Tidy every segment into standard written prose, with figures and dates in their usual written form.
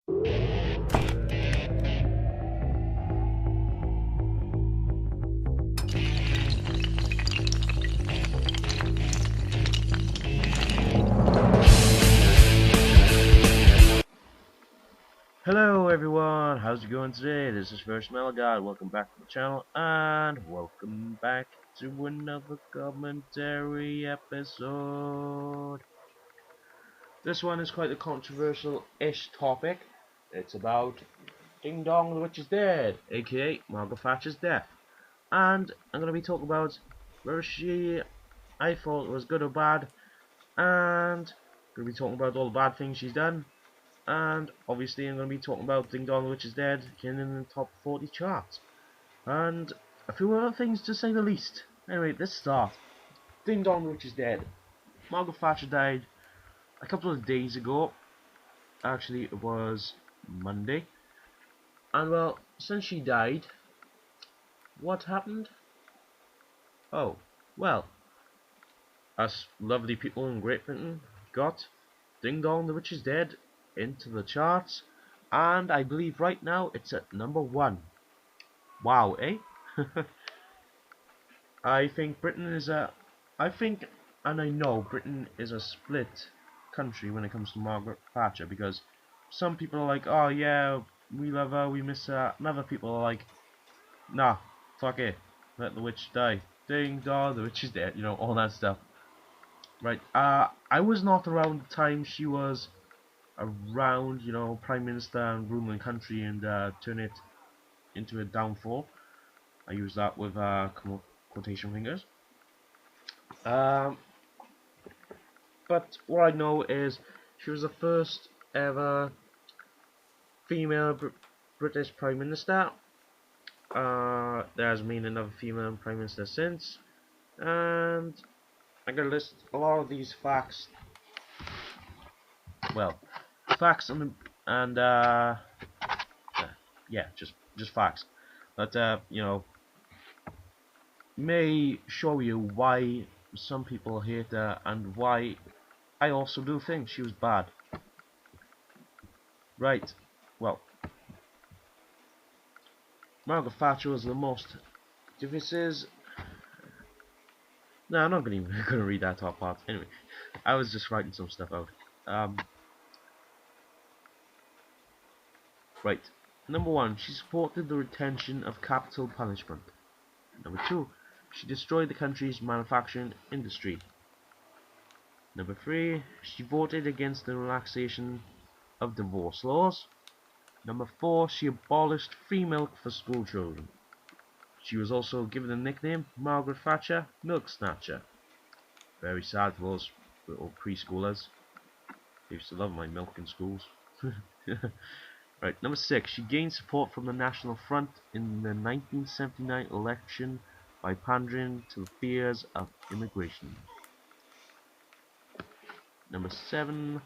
Hello everyone, how's it going today? This is First God. Welcome back to the channel and welcome back to another commentary episode. This one is quite a controversial-ish topic. It's about Ding Dong the Witch is Dead, aka Margaret Thatcher's death. And I'm going to be talking about whether I thought was good or bad, and I'm going to be talking about all the bad things she's done. And obviously I'm going to be talking about Ding Dong Which Is Dead getting in the top 40 charts. And a few other things to say the least. Anyway, let's start. Ding Dong Which Is Dead. Margaret Thatcher died a couple of days ago. Actually, it was Monday. And well, since she died, what happened? Oh, well, us lovely people in Great Britain got Ding Dong the Witch is Dead into the charts, and I believe right now it's at #1. Wow, eh? I think Britain is I think and I know Britain is a split country when it comes to Margaret Thatcher, because some people are like, oh yeah, we love her, we miss her, and other people are like, nah, fuck it, let the witch die. Ding dong, the witch is dead, you know, all that stuff. Right, I was not around the time she was around, you know, Prime Minister and ruling the country and turn it into a downfall. I use that with quotation fingers. But what I know is she was the first ever female British Prime Minister. There has been another female Prime Minister since, and I'm gonna list a lot of these facts. Well, facts and yeah, just facts. But you know, may show you why some people hate her and why I also do think she was bad. Right, well, Margaret Thatcher was the most divisive. No, I'm not even gonna read that top part. Anyway, I was just writing some stuff out. Right, #1, she supported the retention of capital punishment. #2, she destroyed the country's manufacturing industry. #3, she voted against the relaxation of divorce laws. #4, she abolished free milk for school children. She was also given the nickname Margaret Thatcher Milk Snatcher. Very sad for those little preschoolers. They used to love my milk in schools. Right, #6, she gained support from the National Front in the 1979 election by pandering to the fears of immigration. #7,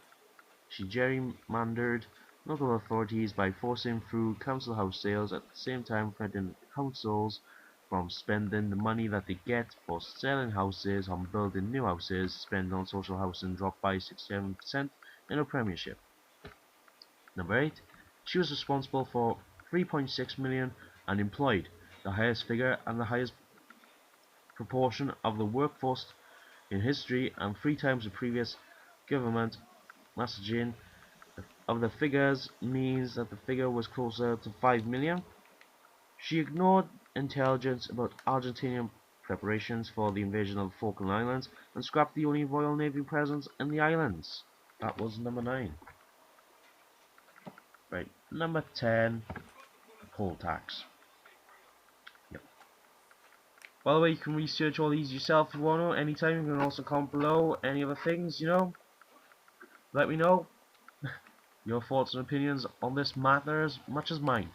she gerrymandered local authorities by forcing through council house sales, at the same time preventing councils from spending the money that they get for selling houses on building new houses. Spend on social housing dropped by 67% in her premiership. #8, she was responsible for 3.6 million unemployed, the highest figure and the highest proportion of the workforce in history, and 3 times the previous government messaging of the figures means that the figure was closer to 5 million. She ignored intelligence about Argentinian preparations for the invasion of the Falkland Islands and scrapped the only Royal Navy presence in the islands. That was #9. Right, #10, poll tax. Yep. By the way, you can research all these yourself if you want to, anytime. You can also comment below any other things, you know. Let me know your thoughts and opinions on this matter as much as mine.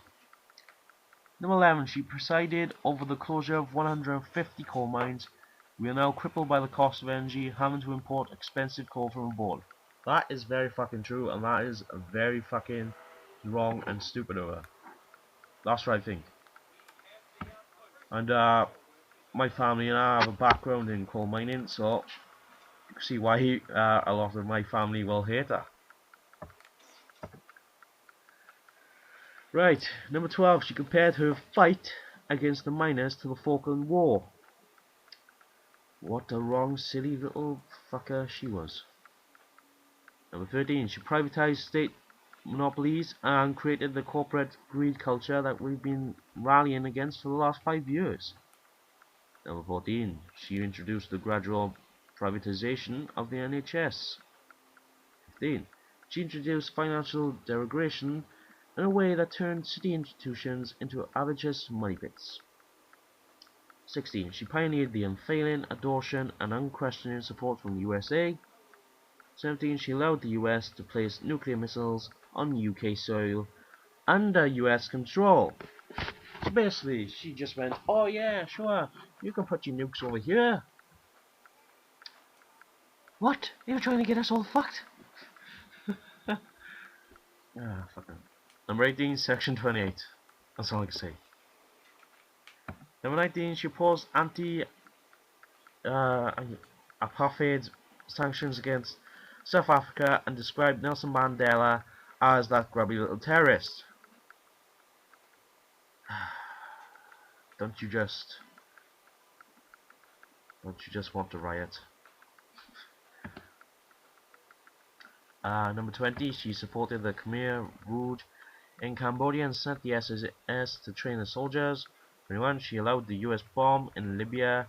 #11, she presided over the closure of 150 coal mines. We are now crippled by the cost of energy, having to import expensive coal from abroad. That is very fucking true, and that is very fucking wrong and stupid of her. That's what I think. And my family and I have a background in coal mining, so you can see why a lot of my family will hate her. Right, number 12, she compared her fight against the miners to the Falkland War. What a wrong, silly little fucker she was. Number 13, she privatized state monopolies and created the corporate greed culture that we've been rallying against for the last 5 years. Number 14, she introduced the gradual privatization of the NHS. 15, she introduced financial derogation in a way that turned city institutions into avaricious money pits. 16, she pioneered the unfailing adoration and unquestioning support from the USA. 17, she allowed the US to place nuclear missiles on UK soil under US control. So basically, she just went, oh yeah, sure, you can put your nukes over here. What? You were trying to get us all fucked? Ah, fucking. Number 18, Section 28. That's all I can say. Number 19, she opposed anti-apartheid sanctions against South Africa and described Nelson Mandela as that grubby little terrorist. Don't you just want to riot? Number 20, she supported the Khmer Rouge in Cambodia and sent the SAS to train the soldiers. 21, she allowed the US bomb in Libya.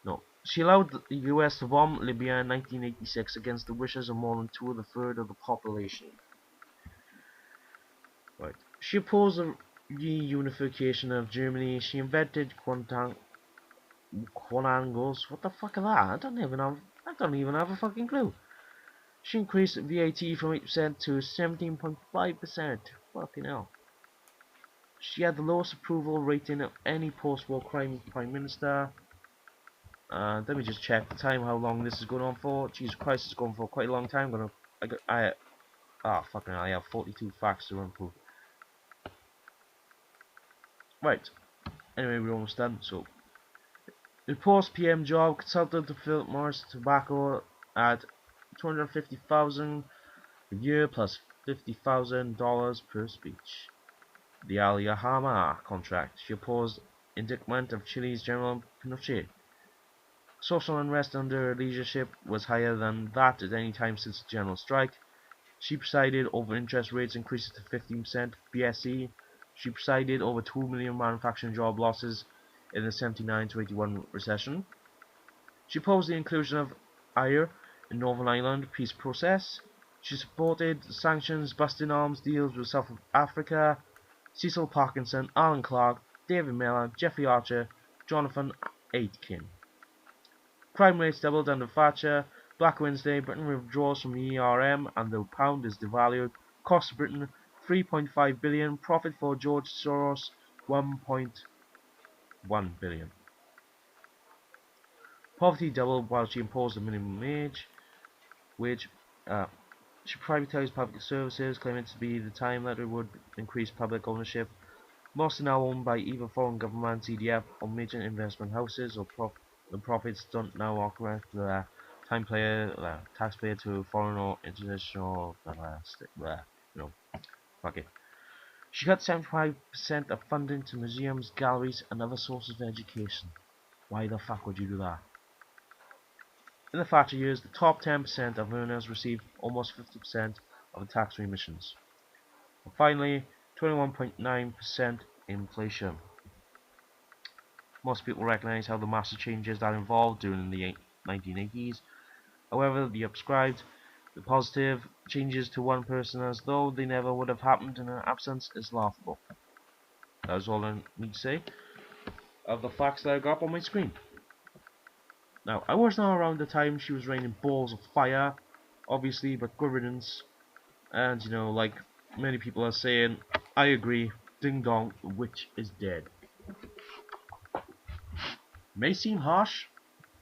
No, she allowed the US to bomb Libya in 1986 against the wishes of more than two-thirds of the population. Right. She opposed the reunification of Germany. She invented quanangos. What the fuck are that? I don't even have a fucking clue. She increased VAT from 8% to 17.5%. Fucking hell. She had the lowest approval rating of any post-war prime minister. Let me just check the time, how long this is going on for. Jesus Christ, it's going for quite a long time. Fucking hell, I have 42 facts to run through. Right. Anyway, we're almost done. So, the post PM job consultant to Philip Morris Tobacco at $250,000 a year plus $50,000 per speech. The Al Yahama contract. She opposed indictment of Chile's General Pinochet. Social unrest under her leadership was higher than that at any time since the general strike. She presided over interest rates increases to 15% BSE. She presided over 2 million manufacturing job losses in the 79 to 81 recession. She opposed the inclusion of Ayr in Northern Ireland peace process. She supported sanctions, busting arms deals with South Africa. Cecil Parkinson, Alan Clark, David Miller, Jeffrey Archer, Jonathan Aitken. Crime rates doubled under Thatcher. Black Wednesday, Britain withdraws from the ERM and the pound is devalued. Cost Britain $3.5 billion. Profit for George Soros $1.1 billion. Poverty doubled while she imposed a minimum wage. She privatized public services, claiming to be the time that it would increase public ownership. Most are now owned by either foreign governments, EDF, or major investment houses, or the profits don't now occur the taxpayer to foreign or international, fuck it. She cut 75% of funding to museums, galleries, and other sources of education. Why the fuck would you do that? In the Thatcher years, the top 10% of earners received almost 50% of the tax remissions. And finally, 21.9% inflation. Most people recognize how the massive changes that involved during the 1980s. However, they ascribed the positive changes to one person as though they never would have happened in her absence is laughable. That is all I need to say of the facts that I got up on my screen. Now, I was not around the time she was raining balls of fire, obviously, but good riddance. And, like many people are saying, I agree, ding dong, the witch is dead. May seem harsh,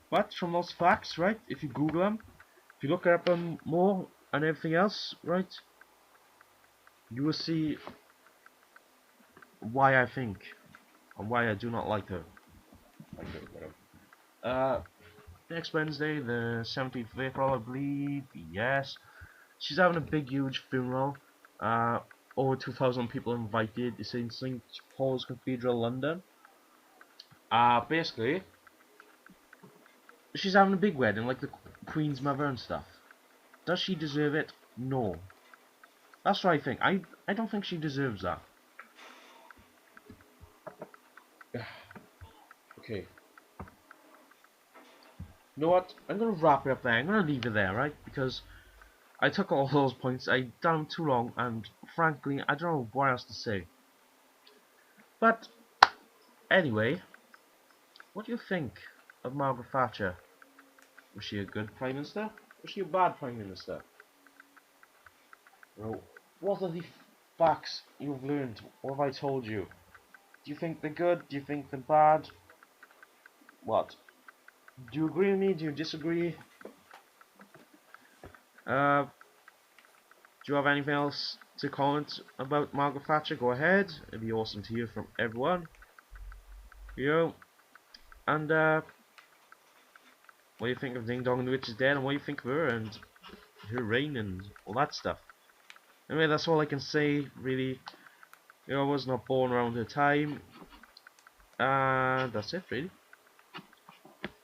but from those facts, right, if you Google them, if you look up them more and everything else, right, you will see why I think, and why I do not like her. Next Wednesday, the 17th of April, I believe, yes. She's having a big, huge funeral. over 2,000 people invited. It's in St. Paul's Cathedral, London. Basically, she's having a big wedding, like the Queen's mother and stuff. Does she deserve it? No. That's what I think. I don't think she deserves that. Okay. You know what? I'm gonna wrap it up there. I'm gonna leave it there, right? Because I took all those points. I done too long, and frankly, I don't know what else to say. But anyway, what do you think of Margaret Thatcher? Was she a good Prime Minister? Was she a bad Prime Minister? Well, what are the facts you've learned? What have I told you? Do you think they're good? Do you think they're bad? What? Do you agree with me? Do you disagree? Do you have anything else to comment about Margaret Thatcher? Go ahead. It'd be awesome to hear from everyone. You know, and what do you think of Ding Dong and the Witch is Dead, and what do you think of her and her reign and all that stuff? Anyway, that's all I can say, really. You know, I was not born around her time, and that's it, really.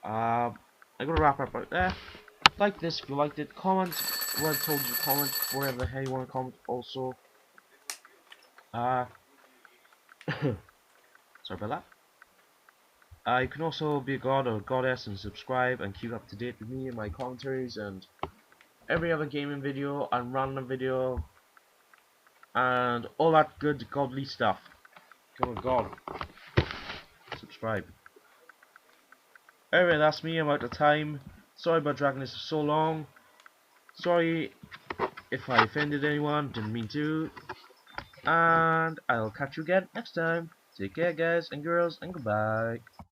I'm gonna wrap up right there. Like this if you liked it. Comment what I told you. Comment whatever the hell you want to comment. Also, sorry about that. You can also be a god or a goddess and subscribe and keep up to date with me and my commentaries and every other gaming video and random video and all that good godly stuff. Become a god. Subscribe. Anyway, that's me. I'm out of time. Sorry about dragging this for so long. Sorry if I offended anyone. Didn't mean to. And I'll catch you again next time. Take care, guys and girls, and goodbye.